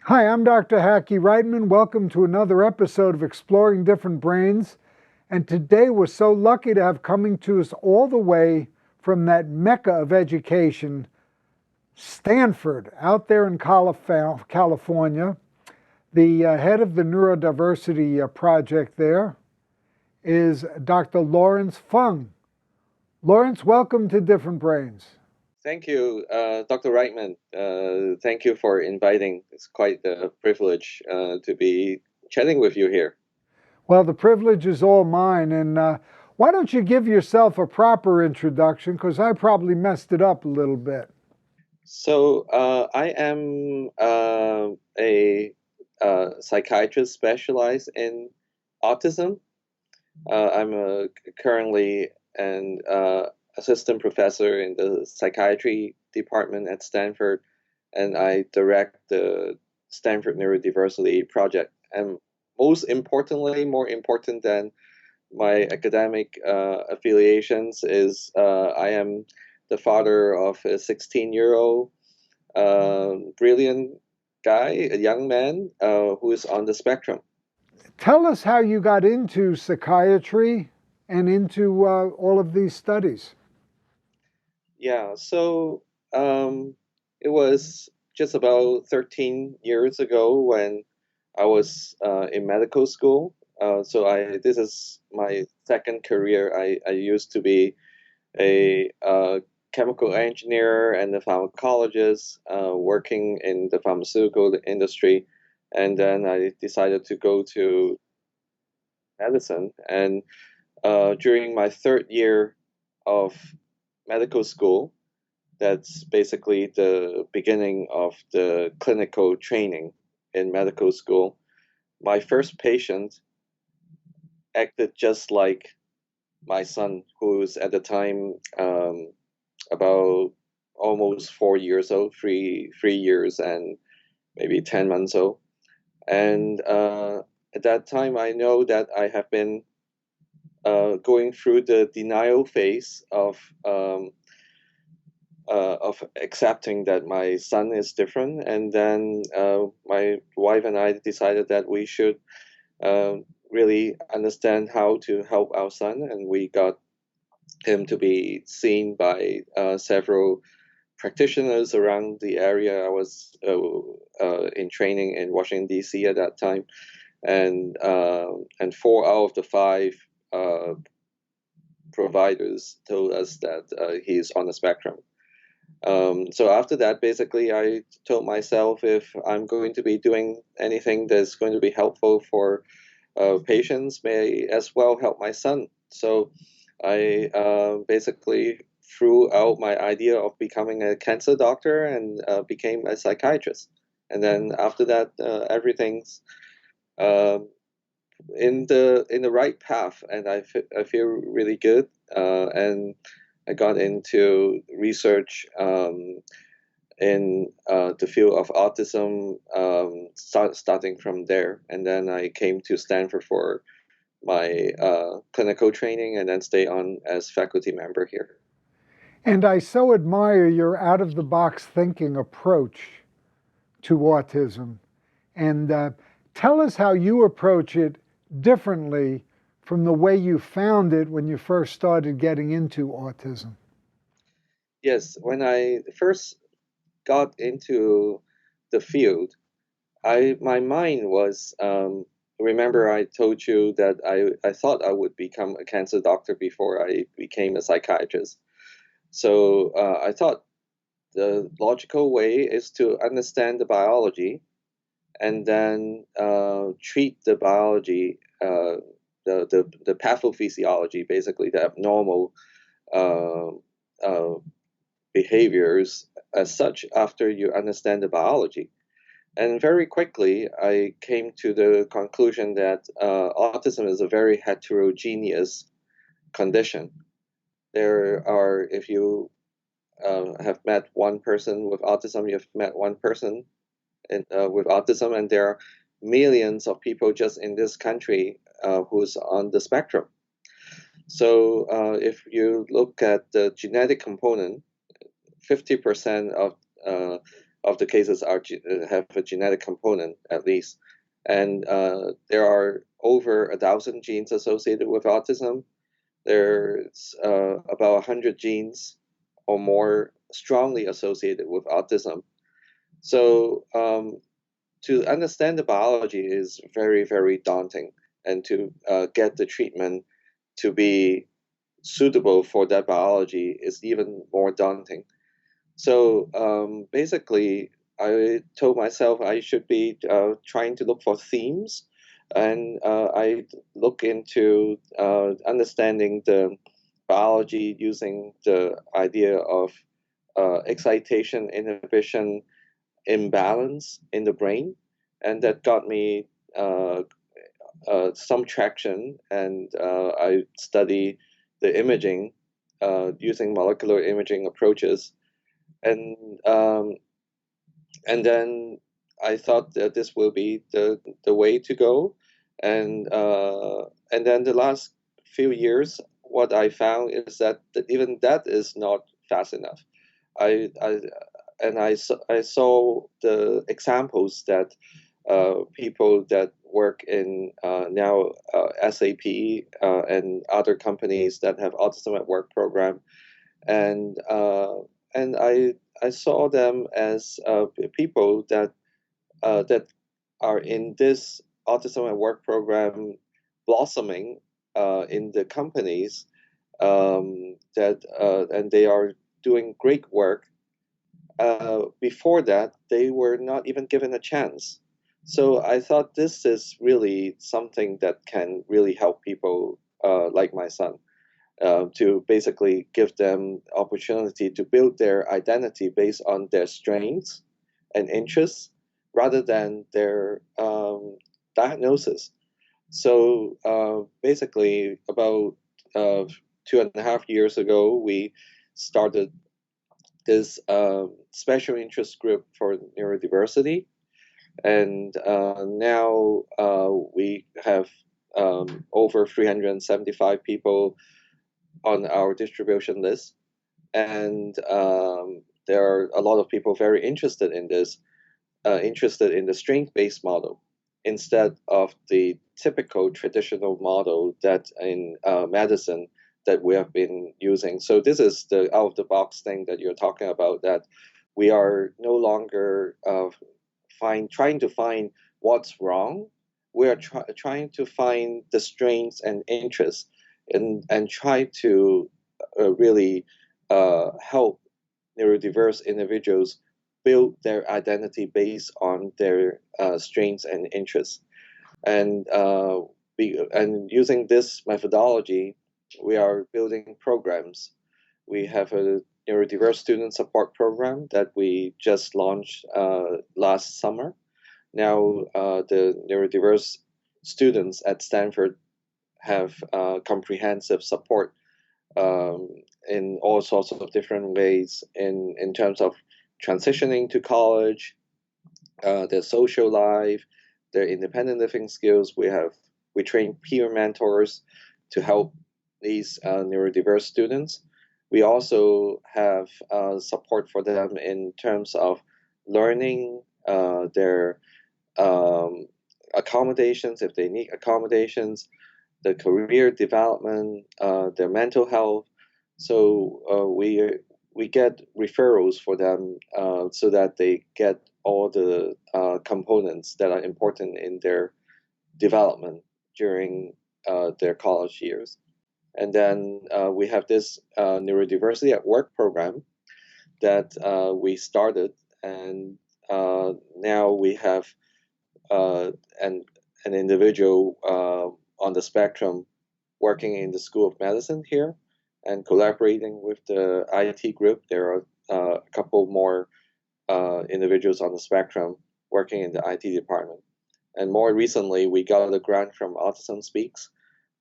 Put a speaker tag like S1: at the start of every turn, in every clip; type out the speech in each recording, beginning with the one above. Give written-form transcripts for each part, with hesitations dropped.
S1: Hi, I'm Dr. Hackey Reitman. Welcome to another episode of Exploring Different Brains. And today we're so lucky to have coming to us all the way from that mecca of education, Stanford, out there in California. The head of the Neurodiversity Project there is Dr. Lawrence Fung. Lawrence, welcome to Different Brains.
S2: Thank you, Dr. Reitman. Thank you for inviting. It's quite a privilege to be chatting with you here.
S1: Well, the privilege is all mine. And why don't you give yourself a proper introduction? Because I probably messed it up a little bit.
S2: So, I am a psychiatrist specialized in autism. I'm currently an assistant professor in the psychiatry department at Stanford, and I direct the Stanford Neurodiversity Project. And most importantly, more important than my academic affiliations, is I am the father of a 16-year-old brilliant guy, a young man who is on the spectrum.
S1: Tell us how you got into psychiatry and into all of these studies.
S2: Yeah, so it was just about 13 years ago when I was in medical school. This is my second career. I used to be a chemical engineer and a pharmacologist working in the pharmaceutical industry. And then I decided to go to medicine. And during my third year of medical school, that's basically the beginning of the clinical training in medical school. My first patient acted just like my son, who was at the time about almost 4 years old, 3 years and maybe 10 months old. And at that time, I know that I have been going through the denial phase of accepting that my son is different. And then my wife and I decided that we should uh, really understand how to help our son, and we got him to be seen by several practitioners around the area. I was in training in Washington D.C. at that time, and 4 out of the 5 uh, providers told us that he's on the spectrum. So after that, basically, I told myself, if I'm going to be doing anything that's going to be helpful for patients, may as well help my son. So I basically threw out my idea of becoming a cancer doctor and became a psychiatrist. And then after that, everything's um in the right path, and I feel really good. And I got into research in the field of autism, starting from there, and then I came to Stanford for my clinical training, and then stay on as faculty member here.
S1: And I so admire your out of the box thinking approach to autism. And tell us how you approach it differently from the way you found it when you first started getting into autism.
S2: Yes, when I first got into the field, I my mind was remember I told you that I thought I would become a cancer doctor before I became a psychiatrist. So I thought the logical way is to understand the biology and then treat the biology, the pathophysiology, basically the abnormal uh, uh, behaviors as such after you understand the biology. And very quickly, I came to the conclusion that autism is a very heterogeneous condition. There are, if you have met one person with autism, you've met one person with autism, and there are millions of people just in this country who's on the spectrum. So if you look at the genetic component, 50% of uh, of the cases have a genetic component at least. And there are over 1,000 genes associated with autism. There's about 100 genes or more strongly associated with autism. So to understand the biology is very, very daunting, and to get the treatment to be suitable for that biology is even more daunting. So basically, I told myself I should be trying to look for themes, and I look into understanding the biology using the idea of excitation, inhibition, imbalance in the brain, and that got me some traction. And I study the imaging using molecular imaging approaches, and um, and then I thought that this will be the way to go, and then the last few years, what I found is that even that is not fast enough. I and I saw the examples that people that work in now SAP and other companies that have autism at work program, and I saw them as people that are in this autism at work program blossoming in the companies, that and they are doing great work. Before that, they were not even given a chance. So I thought this is really something that can really help people like my son, to basically give them opportunity to build their identity based on their strengths and interests rather than their diagnosis. So basically, about 2.5 years ago, we started this special interest group for neurodiversity, and now we have over 375 people on our distribution list, and there are a lot of people very interested in this, interested in the strength-based model instead of the typical traditional model that in medicine that we have been using. So this is the out-of-the-box thing that you're talking about, that we are no longer trying to find what's wrong. We are trying to find the strengths and interests, and try to really help neurodiverse individuals build their identity based on their strengths and interests. And and using this methodology, we are building programs. We have a neurodiverse student support program that we just launched last summer. Now the neurodiverse students at Stanford have comprehensive support um, in all sorts of different ways, in terms of transitioning to college, their social life, their independent living skills. We train peer mentors to help these neurodiverse students. We also have support for them in terms of learning, their um, accommodations if they need accommodations, the career development, their mental health. So we get referrals for them so that they get all the components that are important in their development during their college years. And then we have this neurodiversity at work program that we started, and now we have uh, an an individual on the spectrum working in the School of Medicine here and collaborating with the IT group. There are a couple more individuals on the spectrum working in the IT department. And more recently, we got a grant from Autism Speaks,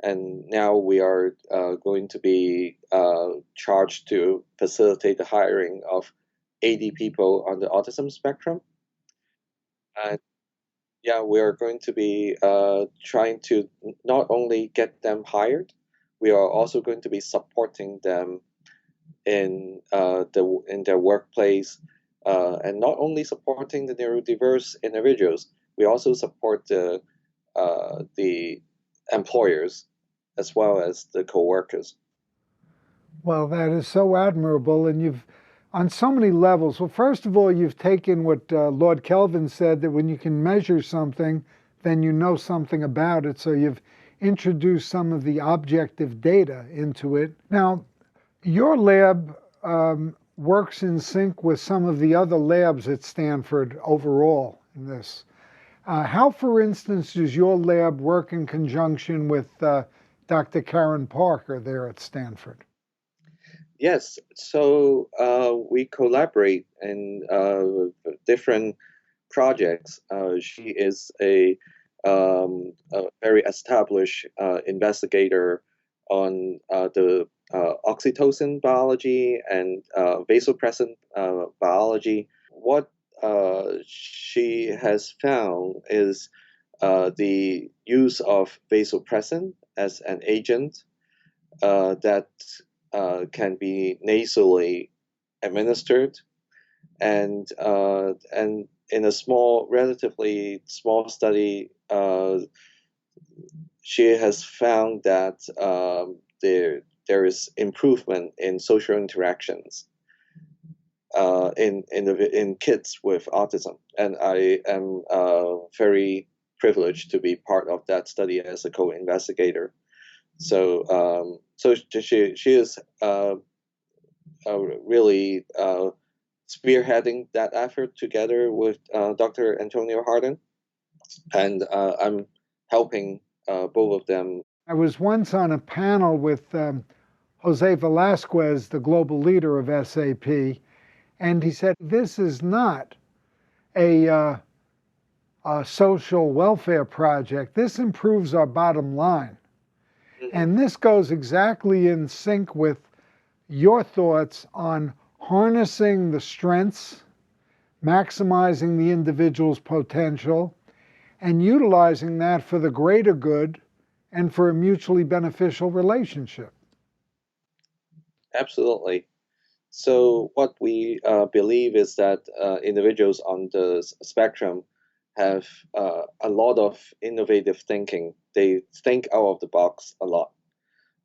S2: and now we are going to be charged to facilitate the hiring of 80 people on the autism spectrum. And yeah, we are going to be trying to not only get them hired, we are also going to be supporting them in their workplace, and not only supporting the neurodiverse individuals, we also support the employers as well as the co-workers.
S1: Well, that is so admirable, and you've, on so many levels. Well, first of all, you've taken what Lord Kelvin said, that when you can measure something, then you know something about it. So you've introduced some of the objective data into it. Now, your lab works in sync with some of the other labs at Stanford overall in this. How, for instance, does your lab work in conjunction with Dr. Karen Parker there at Stanford?
S2: Yes, so we collaborate in different projects. She is a very established investigator on the oxytocin biology and vasopressin biology. What she has found is the use of vasopressin as an agent that can be nasally administered, and in a relatively small study, she has found that there is improvement in social interactions in kids with autism, and I am very privileged to be part of that study as a co-investigator. So she is really spearheading that effort together with Dr. Antonio Hardin, and I'm helping both of them.
S1: I was once on a panel with Jose Velasquez, the global leader of SAP, and he said, this is not a social welfare project. This improves our bottom line. And this goes exactly in sync with your thoughts on harnessing the strengths, maximizing the individual's potential, and utilizing that for the greater good and for a mutually beneficial relationship.
S2: Absolutely. So what we believe is that individuals on the spectrum have a lot of innovative thinking. They think out of the box a lot,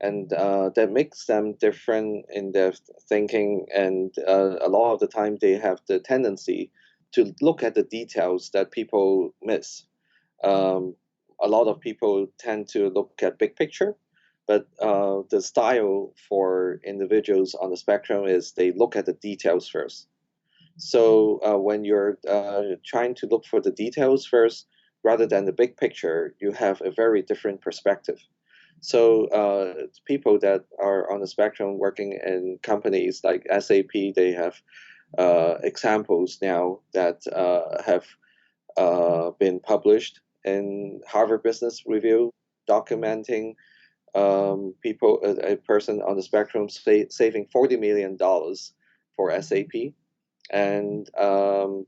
S2: and that makes them different in their thinking. And a lot of the time, they have the tendency to look at the details that people miss. A lot of people tend to look at big picture, but the style for individuals on the spectrum is they look at the details first. So when you're trying to look for the details first, rather than the big picture, you have a very different perspective. So people that are on the spectrum working in companies like SAP, they have examples now that have been published in Harvard Business Review, documenting a person on the spectrum saving $40 million for SAP. And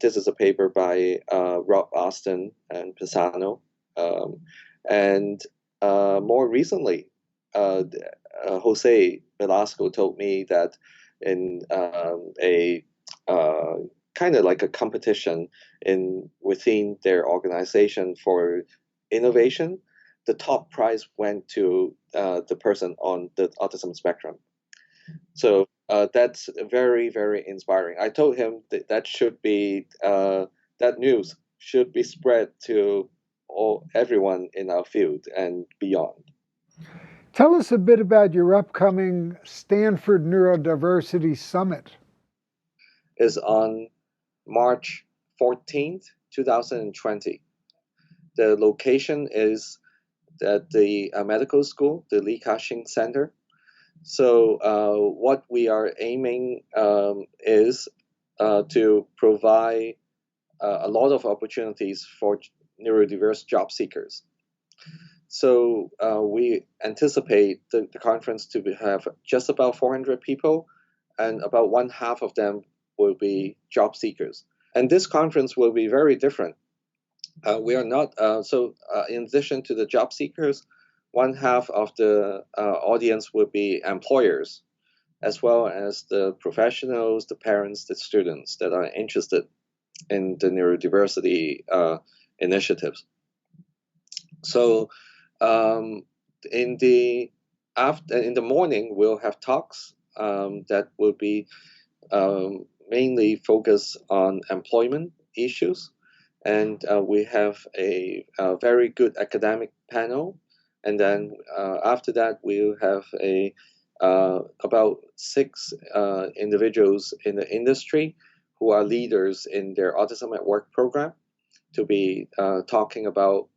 S2: this is a paper by Rob Austin and Pisano. And more recently, Jose Velasco told me that in a kind of like a competition within their organization for innovation, the top prize went to the person on the autism spectrum. So that's very, very inspiring. I told him that should be that news should be spread to everyone in our field and beyond.
S1: Tell us a bit about your upcoming Stanford Neurodiversity Summit.
S2: Is on March 14th, 2020. The location is at the medical school, the Li Ka-shing Center. So what we are aiming is to provide a lot of opportunities for neurodiverse job seekers. So we anticipate the conference to have just about 400 people, and about one half of them will be job seekers. And this conference will be very different. We are not, in addition to the job seekers, one half of the audience will be employers. as well as the professionals, the parents, the students that are interested in the neurodiversity initiatives. So in the morning, we'll have talks that will be mainly focused on employment issues, and we have a very good academic panel, and then after that we'll have about 6 individuals in the industry who are leaders in their Autism at Work program to be talking about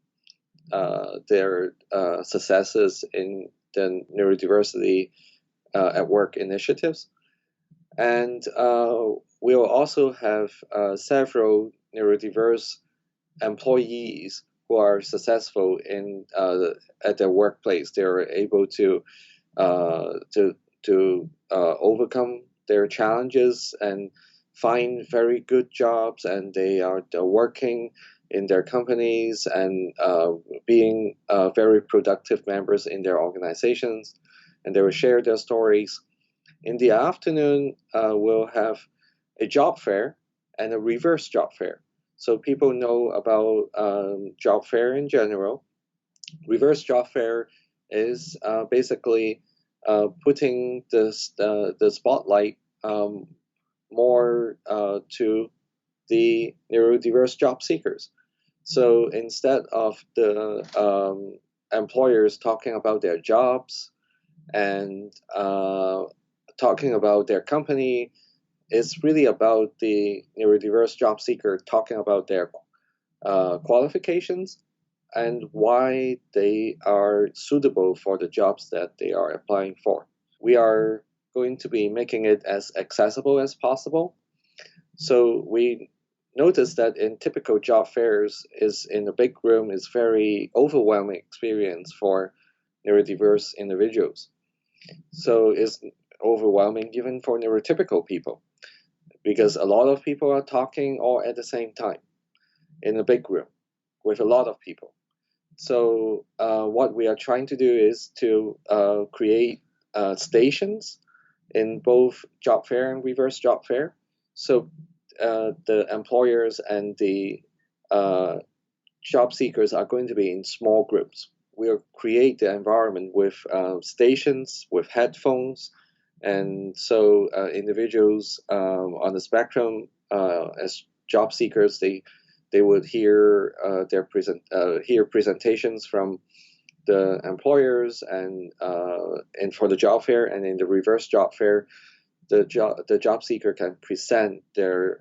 S2: their successes in the neurodiversity at work initiatives. And we'll also have several neurodiverse employees who are successful in at their workplace. They're able to overcome their challenges and find very good jobs, and they're working in their companies and being very productive members in their organizations, and they will share their stories. In the afternoon, we'll have a job fair and a reverse job fair. So people know about job fair in general. Reverse job fair is basically putting the spotlight more to the neurodiverse job seekers. So instead of the employers talking about their jobs and talking about their company, it's really about the neurodiverse job seeker talking about their qualifications and why they are suitable for the jobs that they are applying for. We are going to be making it as accessible as possible. So we notice that in typical job fairs is in a big room is very overwhelming experience for neurodiverse individuals. So it's overwhelming even for neurotypical people, because a lot of people are talking all at the same time in a big room with a lot of people. So what we are trying to do is to create stations in both job fair and reverse job fair. So the employers and the job seekers are going to be in small groups. We'll create the environment with stations, with headphones, and so individuals on the spectrum as job seekers, they would hear hear presentations from the employers and for the job fair, and in the reverse job fair, the job seeker can present their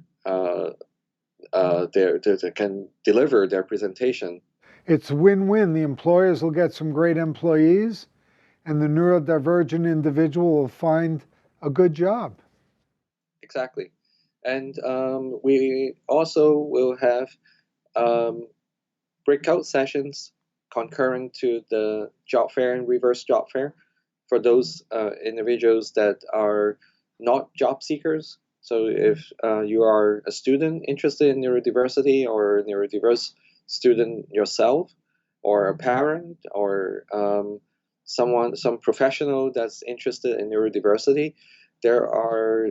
S2: can deliver their presentation.
S1: It's win-win. The employers will get some great employees, and the neurodivergent individual will find a good job.
S2: Exactly. And we also will have breakout sessions concurrent to the job fair and reverse job fair for those individuals that are not job seekers. So if you are a student interested in neurodiversity, or a neurodiverse student yourself, or a parent, or some professional that's interested in neurodiversity, there are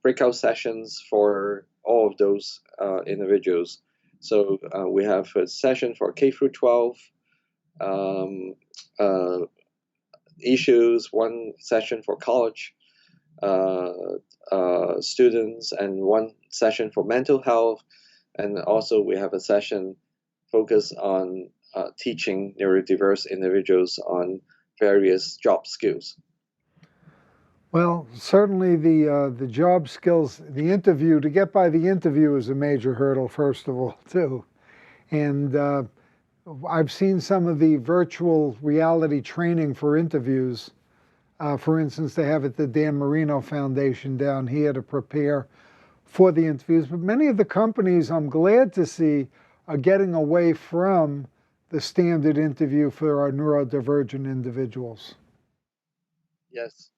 S2: breakout sessions for all of those individuals. So we have a session for K through 12 issues, one session for college students, and one session for mental health. And also we have a session focused on teaching neurodiverse individuals on various job skills.
S1: Well, certainly the job skills, the interview, to get by the interview is a major hurdle, first of all, too. And I've seen some of the virtual reality training for interviews. For instance, they have at the Dan Marino Foundation down here to prepare for the interviews. But many of the companies, I'm glad to see, are getting away from the standard interview for our neurodivergent individuals.
S2: Yes.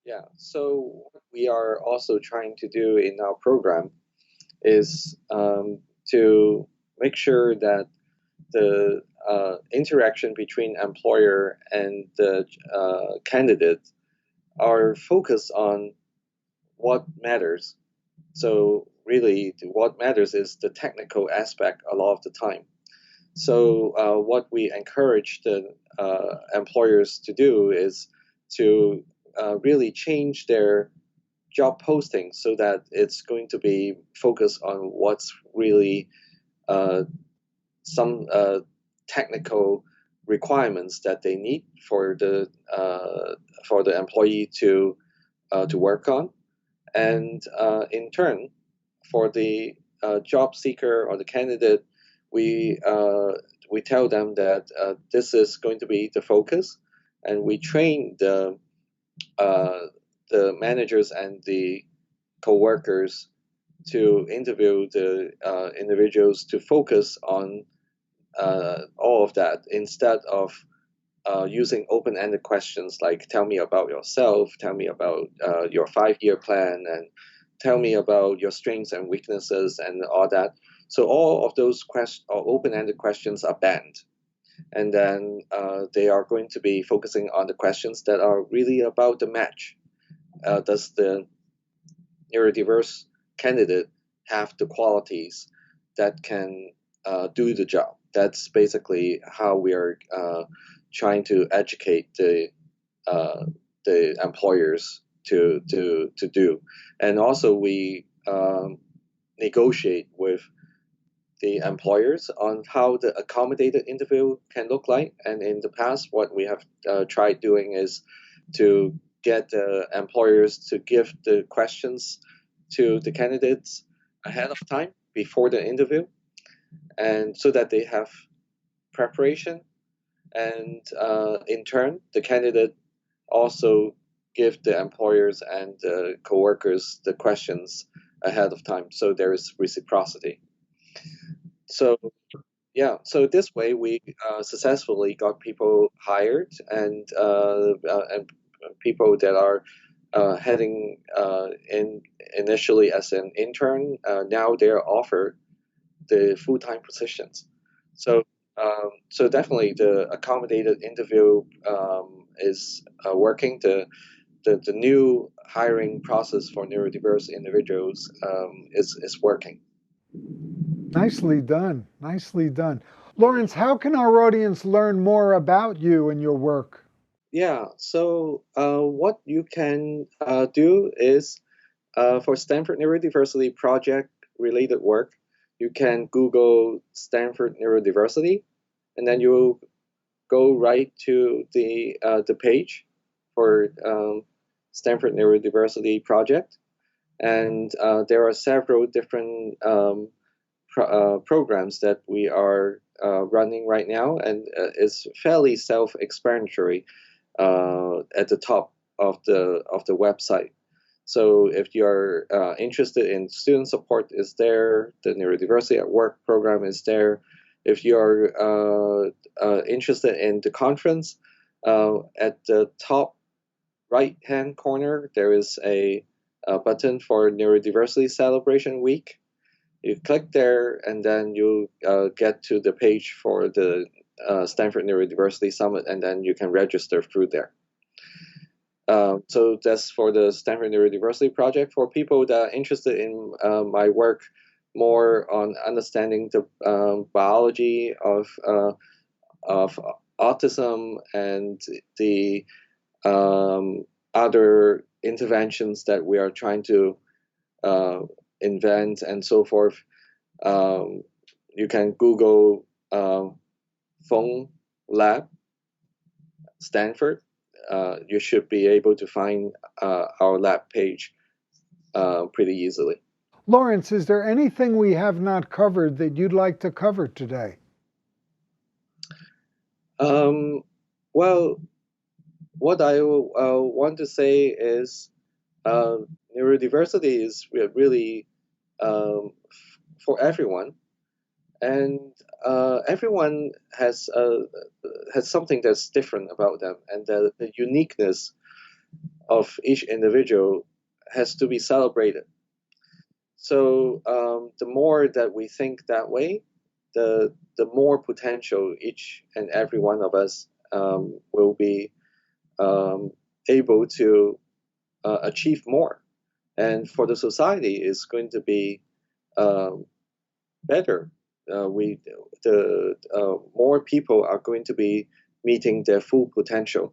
S2: Yeah. So what we are also trying to do in our program is to make sure that the interaction between employer and the candidate are focused on what matters. So really, what matters is the technical aspect a lot of the time. So what we encourage the employers to do is to really change their job posting so that it's going to be focused on what's really some technical requirements that they need for the employee to work on, and in turn, for the job seeker or the candidate, we we tell them that this is going to be the focus, and we train uh, the managers and the co-workers to interview the individuals to focus on all of that instead of using open-ended questions like "Tell me about yourself," "Tell me about your 5-year plan," and "Tell me about your strengths and weaknesses," and all that. So all of those open-ended questions are banned, and then they are going to be focusing on the questions that are really about the match. Does the neurodiverse candidate have the qualities that can do the job? That's basically how we are trying to educate the employers to do, and also we negotiate with the employers on how the accommodated interview can look like. And in the past, what we have tried doing is to get the employers to give the questions to the candidates ahead of time before the interview, and so that they have preparation. And in turn, the candidate also give the employers and the coworkers the questions ahead of time, so there is reciprocity. So yeah, so this way we successfully got people hired, and people that are heading in initially as an intern, now they're offered the full-time positions. So so definitely the accommodated interview is working. The new hiring process for neurodiverse individuals is working.
S1: Nicely done. Nicely done. Lawrence, how can our audience learn more about you and your work?
S2: Yeah, so what you can do is for Stanford Neurodiversity Project related work, you can Google Stanford Neurodiversity, and then you go right to the page for Stanford Neurodiversity Project, and there are several different programs that we are running right now, and it's fairly self-explanatory at the top of the website. So if you're interested in student support, is there. The Neurodiversity at Work program is there. If you're interested in the conference, at the top right-hand corner, there is a button for Neurodiversity Celebration Week. You click there, and then you get to the page for the Stanford Neurodiversity Summit, and then you can register through there. So that's for the Stanford Neurodiversity Project. For people that are interested in my work more on understanding the biology of autism and the other interventions that we are trying to invent and so forth, you can Google Fung Lab Stanford. You should be able to find our lab page pretty easily.
S1: Lawrence, is there anything we have not covered that you'd like to cover today?
S2: Well, what I want to say is uh, neurodiversity is really um, for everyone, and everyone has something that's different about them, and the uniqueness of each individual has to be celebrated. So the more that we think that way, the more potential each and every one of us will be able to achieve more. And for the society, it's going to be better. More people are going to be meeting their full potential.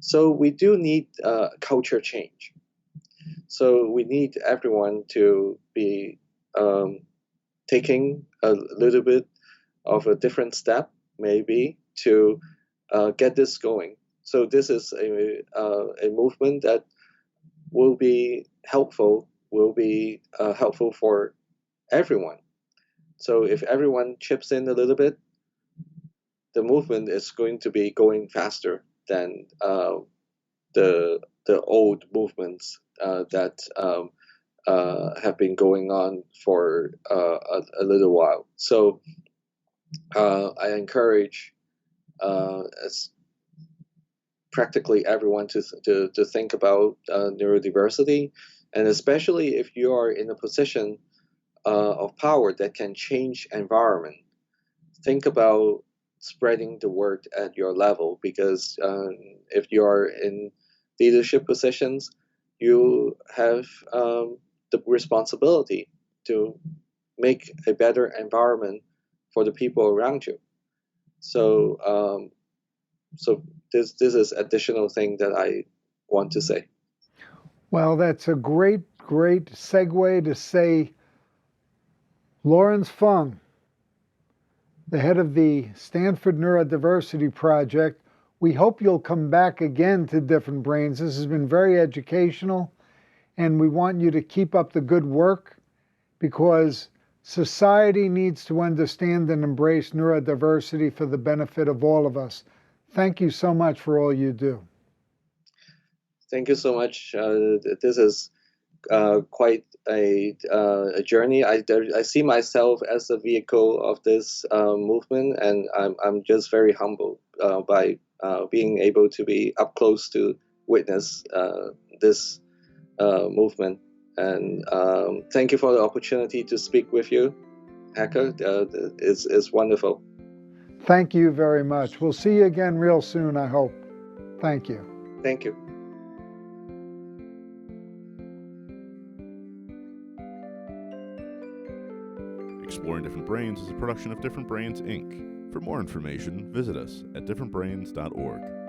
S2: So we do need culture change. So we need everyone to be taking a little bit of a different step, maybe, to get this going. So this is a movement that will be helpful for everyone. So if everyone chips in a little bit, the movement is going to be going faster than the old movements that have been going on for a little while. So I encourage practically everyone to think about neurodiversity, and especially if you are in a position of power that can change environment, think about spreading the word at your level, because if you are in leadership positions, you have the responsibility to make a better environment for the people around you. So this is additional thing that I want to say.
S1: Well, that's a great segue to say, Dr. Fung, the head of the Stanford Neurodiversity Project, we hope you'll come back again to Different Brains. This has been very educational, and we want you to keep up the good work, because society needs to understand and embrace neurodiversity for the benefit of all of us. Thank you so much for all you do.
S2: Thank you so much. This is quite a journey. I see myself as a vehicle of this movement, and I'm just very humbled by being able to be up close to witness this movement. And thank you for the opportunity to speak with you, Hacker. It's wonderful.
S1: Thank you very much. We'll see you again real soon, I hope. Thank you.
S2: Thank you.
S3: Exploring Different Brains is a production of Different Brains, Inc. For more information, visit us at differentbrains.org.